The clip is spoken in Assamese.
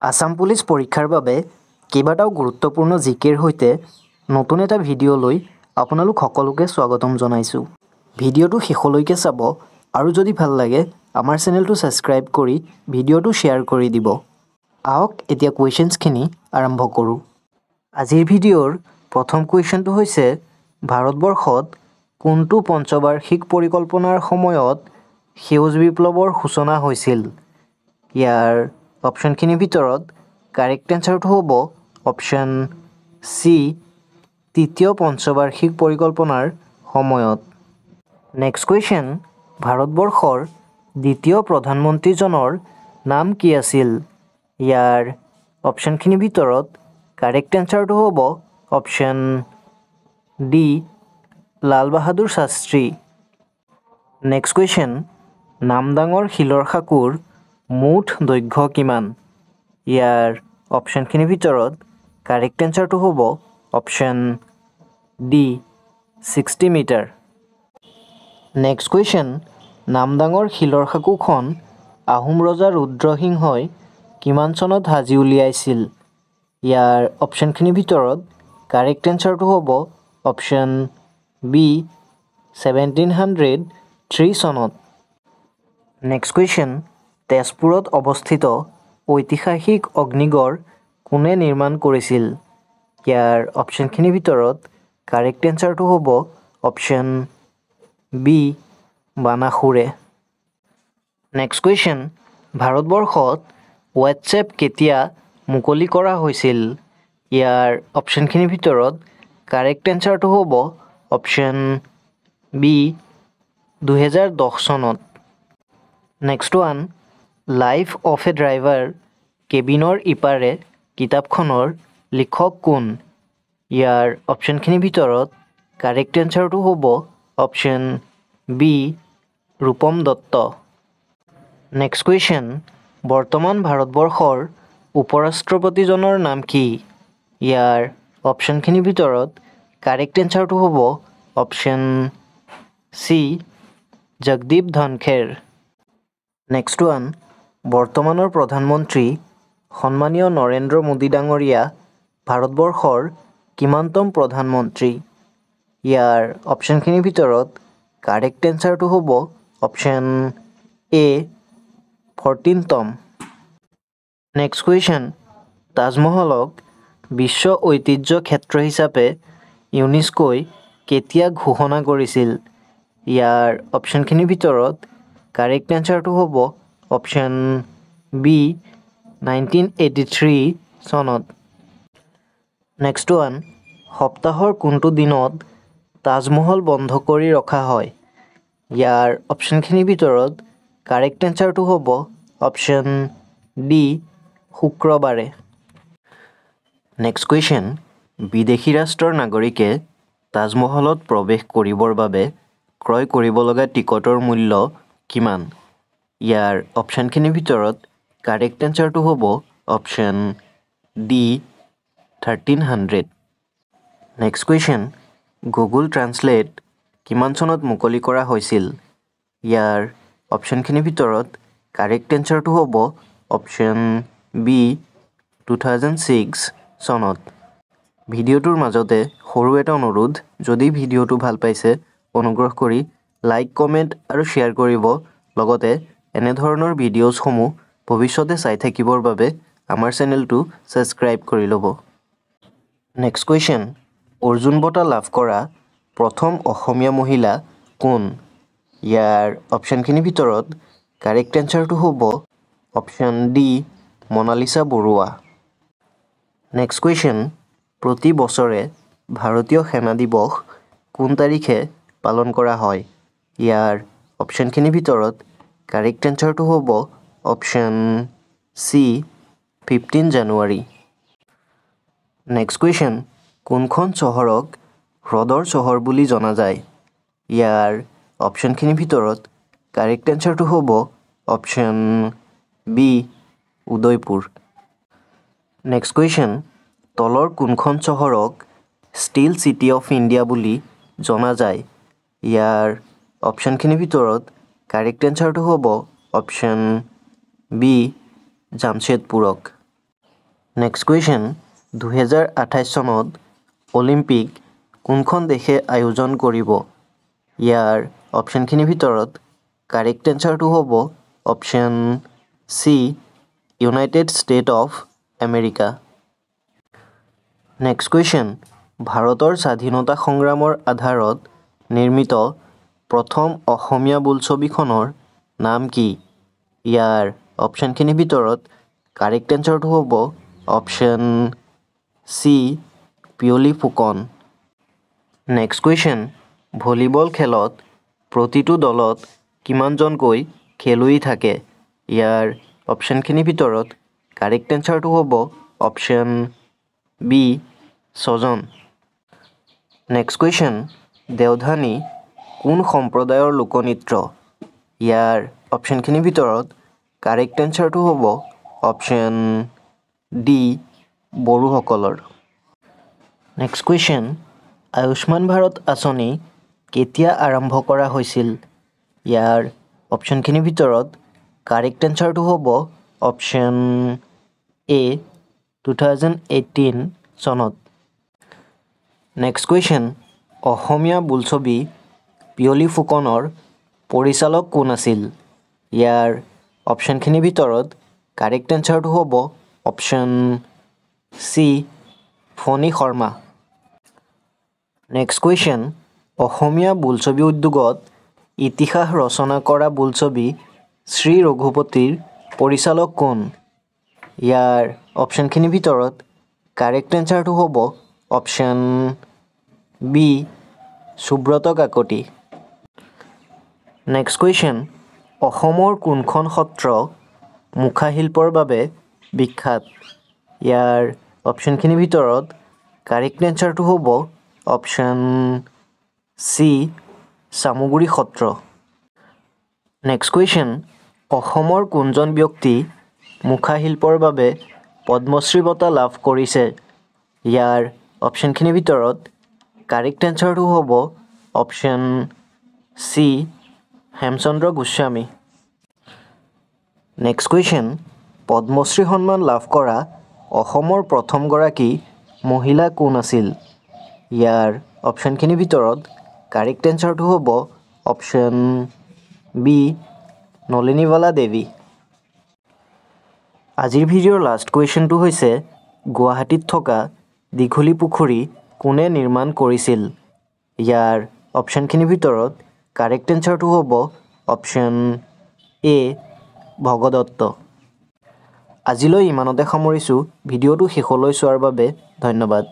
আসাম পুলিচ পৰীক্ষাৰ বাবে কেইবাটাও গুৰুত্বপূৰ্ণ জিকেৰ সৈতে নতুন এটা ভিডিঅ' লৈ আপোনালোক সকলোকে স্বাগতম জনাইছোঁ। ভিডিঅ'টো শেষলৈকে চাব আৰু যদি ভাল লাগে আমাৰ চেনেলটো ছাবস্ক্ৰাইব কৰি ভিডিঅ'টো শ্বেয়াৰ কৰি দিব। আহক এতিয়া কুৱেশ্যনছখিনি আৰম্ভ কৰোঁ। আজিৰ ভিডিঅ'ৰ প্ৰথম কুৱেশ্যনটো হৈছে ভাৰতবৰ্ষত কোনটো পঞ্চবাৰ্ষিক পৰিকল্পনাৰ সময়ত সেউজ বিপ্লৱৰ সূচনা হৈছিল? ইয়াৰ অপশ্যনখিনিৰ ভিতৰত কাৰেক্ট এনচাৰটো হ'ব অপশ্যন চি, তৃতীয় পঞ্চবাৰ্ষিক পৰিকল্পনাৰ সময়ত। নেক্সট কুৱেশ্যন, ভাৰতবৰ্ষৰ দ্বিতীয় প্ৰধানমন্ত্ৰীজনৰ নাম কি আছিল? ইয়াৰ অপশ্যনখিনিৰ ভিতৰত কাৰেক্ট এনচাৰটো হ'ব option D, Lal Bahadur Shastri. Next question, নামদাঙৰ শিলৰ সাঁকোৰ মুঠ দৈৰ্ঘ্য কিমান? ইয়াৰ অপশ্যনখিনিৰ ভিতৰত কাৰেক্ট এনচাৰটো হ'ব option D, 60 metre. Next question, নামদাঙৰ শিলৰ সাঁকোখন আহোম ৰজা ৰুদ্ৰসিংহই কিমান চনত সাজি উলিয়াইছিল? ইয়াৰ অপশ্যনখিনিৰ ভিতৰত কাৰেক্ট এনচাৰটো হ'ব অপশ্যন বি, 1703 চনত। নেক্সট কুৱেশ্যন, তেজপুৰত অৱস্থিত ঐতিহাসিক অগ্নিগড় কোনে নিৰ্মাণ কৰিছিল? ইয়াৰ অপশ্যনখিনিৰ ভিতৰত কাৰেক্ট এনচাৰটো হ'ব অপশ্যন বি, বানাসুৰে। নেক্সট কুৱেশ্যন, ভাৰতবৰ্ষত হোৱাটছএপ কেতিয়া মুকলি কৰা হৈছিল? ইয়াৰ অপশ্যনখিনিৰ ভিতৰত কাৰেক্ট এনচাৰটো হ'ব অপশ্যন বি, 2010 চনত। Next one, life of a driver কেবিনৰ ইপাৰে কিতাপখনৰ লিখক কোন? ইয়াৰ অপশ্যনখিনিৰ ভিতৰত কাৰেক্ট এনচাৰটো হ'ব option B, Rupam Dutta. Next question, বৰ্তমান ভাৰতবৰ্ষৰ উপ-ৰাষ্ট্ৰপতিজনৰ নাম কি? ইয়াৰ অপশ্যনখিনিৰ ভিতৰত কাৰেক্ট এনচাৰটো হ'ব option C, Jagdeep Dhankhar. Next one, বৰ্তমানৰ প্ৰধানমন্ত্ৰী সন্মানীয় নৰেন্দ্ৰ মোদী ডাঙৰীয়া ভাৰতবৰ্ষৰ কিমানতম প্ৰধানমন্ত্ৰী? ইয়াৰ অপশ্যনখিনিৰ ভিতৰত কাৰেক্ট এনচাৰটো হ'ব অপশ্যন এ, 14তম। নেক্সট কুৱেশ্যন, তাজমহলক বিশ্ব ঐতিহ্য ক্ষেত্ৰ হিচাপে ইউনেস্কোই কেতিয়া ঘোষণা কৰিছিল? ইয়াৰ অপশ্যনখিনিৰ ভিতৰত কাৰেক্ট এনচাৰটো হ'ব অপশ্যন বি, 1983 চনত। নেক্সট ওৱান, সপ্তাহৰ কোনটো দিনত তাজমহল বন্ধ কৰি ৰখা হয়? ইয়াৰ অপশ্যনখিনিৰ ভিতৰত কাৰেক্ট এনচাৰটো হ'ব অপশ্যন ডি, শুক্ৰবাৰে। নেক্সট কুৱেশ্যন, বিদেশী ৰাষ্ট্ৰৰ নাগৰিকে তাজমহলত প্ৰৱেশ কৰিবৰ বাবে ক্ৰয় কৰিব লগা টিকটৰ মূল্য কিমান? ইয়াৰ অপশ্যনখিনিৰ ভিতৰত কাৰেক্ট এনচাৰটো হ'ব option D, 1300। Next question, Google translate কিমান চনত মুকলি কৰা হৈছিল? ইয়াৰ অপশ্যনখিনিৰ ভিতৰত কাৰেক্ট এনচাৰটো হ'ব অপশ্যন বি, 2006 চনত। ভিডিঅ'টোৰ মাজতে সৰু এটা অনুৰোধ, যদি ভিডিঅ'টো ভাল পাইছে অনুগ্ৰহ কৰি লাইক, কমেণ্ট আৰু শ্বেয়াৰ কৰিব। লগতে এনেধৰণৰ ভিডিঅ'ছসমূহ ভৱিষ্যতে চাই থাকিবৰ বাবে আমাৰ চেনেলটো ছাবস্ক্ৰাইব কৰি ল'ব। নেক্সট কুৱেশ্যন, অৰ্জুন বঁটা লাভ কৰা প্ৰথম অসমীয়া মহিলা কোন? ইয়াৰ অপশ্যনখিনিৰ ভিতৰত কাৰেক্ট এনচাৰটো হ'ব option D, Monalisa Baruah. Next question, প্ৰতি বছৰে ভাৰতীয় সেনা দিৱস কোন তাৰিখে পালন কৰা হয়? ইয়াৰ অপশ্যনখিনিৰ ভিতৰত কাৰেক্ট এনচাৰটো হ'ব অপশ্যন চি, 15 জানুৱাৰী। নেক্সট কুৱেশ্যন, কোনখন চহৰক হ্ৰদৰ চহৰ বুলি জনা যায়? ইয়াৰ অপশ্যনখিনিৰ ভিতৰত কাৰেক্ট এনচাৰটো হ'ব option B, Udaipur. Next question, তলৰ কোনখন চহৰক ষ্টীল চিটি অফ ইণ্ডিয়া বুলি জনা যায়? ইয়াৰ অপশ্যনখিনিৰ ভিতৰত কাৰেক্ট এনচাৰটো হ'ব অপশ্যন বি, জামছেদপুৰক। নেক্সট কুৱেশ্যন 2028 চনত অলিম্পিক কোনখন দেশে আয়োজন কৰিব ইয়াৰ অপশ্যনখিনিৰ ভিতৰত কাৰেক্ট এনচাৰটো হ'ব option C United state of America next question ভাৰতৰ স্বাধীনতা সংগ্ৰামৰ আধাৰত নিৰ্মিত প্ৰথম অসমীয়া বোলছবিখনৰ নাম কি ইয়াৰ অপশ্যনখিনিৰ ভিতৰত কাৰেক্ট এনচাৰটো হ'ব option C Piyali Phukan next question volleyball খেলত প্ৰতিটো দলত কিমানজনকৈ খেলুৱৈ থাকে ইয়াৰ অপশ্যনখিনিৰ ভিতৰত কাৰেক্ট এনচাৰটো হ'ব অপশ্যন বি 6জন নেক্সট কুৱেশ্যন দেওধানী কোন সম্প্ৰদায়ৰ লোকনৃত্য ইয়াৰ অপশ্যনখিনিৰ ভিতৰত কাৰেক্ট এনচাৰটো হ'ব অপশ্যন ডি বড়োসকলৰ নেক্সট কুৱেশ্যন আয়ুষ্মান ভাৰত আঁচনি কেতিয়া আৰম্ভ কৰা হৈছিল ইয়াৰ অপশ্যনখিনিৰ ভিতৰত কাৰেক্ট এনচাৰটো হ'ব অপশ্যন এ 2018 চনত নেক্সট কুৱেশ্যন অসমীয়া বোলছবি পিয়লি ফুকনৰ পৰিচালক কোন আছিল ইয়াৰ অপশ্যনখিনিৰ ভিতৰত কাৰেক্ট এনচাৰটো হ'ব অপশ্যন চি ফণী শৰ্মা নেক্সট কুৱেশ্যন অসমীয়া বোলছবি উদ্যোগত ইতিহাস ৰচনা কৰা বোলছবি শ্ৰী ৰঘুপতিৰ পৰিচালক কোন ইয়াৰ অপশ্যনখিনিৰ ভিতৰত কাৰেক্ট এনচাৰটো হ'ব option B Subrata Kakati next question অসমৰ কোনখন সত্ৰ মুখাশিল্পৰ বাবে বিখ্যাত ইয়াৰ অপশ্যনখিনিৰ ভিতৰত কাৰেক্ট এনচাৰটো হ'ব অপশ্যন চি চামগুৰি সত্ৰ নেক্সট কুৱেশ্যন অসমৰ কোনজন ব্যক্তি মুখাশিল্পৰ বাবে পদ্মশ্ৰী বঁটা লাভ কৰিছে ইয়াৰ অপশ্যনখিনিৰ ভিতৰত কাৰেক্ট এনচাৰটো হ'ব option C Hemchandra Goswami next question Padmashri সন্মান লাভ কৰা অসমৰ প্ৰথমগৰাকী মহিলা কোন আছিল ইয়াৰ অপশ্যনখিনিৰ ভিতৰত কাৰেক্ট এনচাৰটো হ'ব অপশ্যন বি নলিনীবালা দেৱী আজিৰ ভিডিঅ'ৰ লাষ্ট কুৱেশ্যনটো হৈছে গুৱাহাটীত থকা দীঘলী পুখুৰী কোনে নিৰ্মাণ কৰিছিল ইয়াৰ অপশ্যনখিনিৰ ভিতৰত কাৰেক্ট এনচাৰটো হ'ব অপশ্যন এ ভগদত্ত আজিলৈ ইমানতে সামৰিছোঁ ভিডিঅ'টো শেষলৈ চোৱাৰ বাবে ধন্যবাদ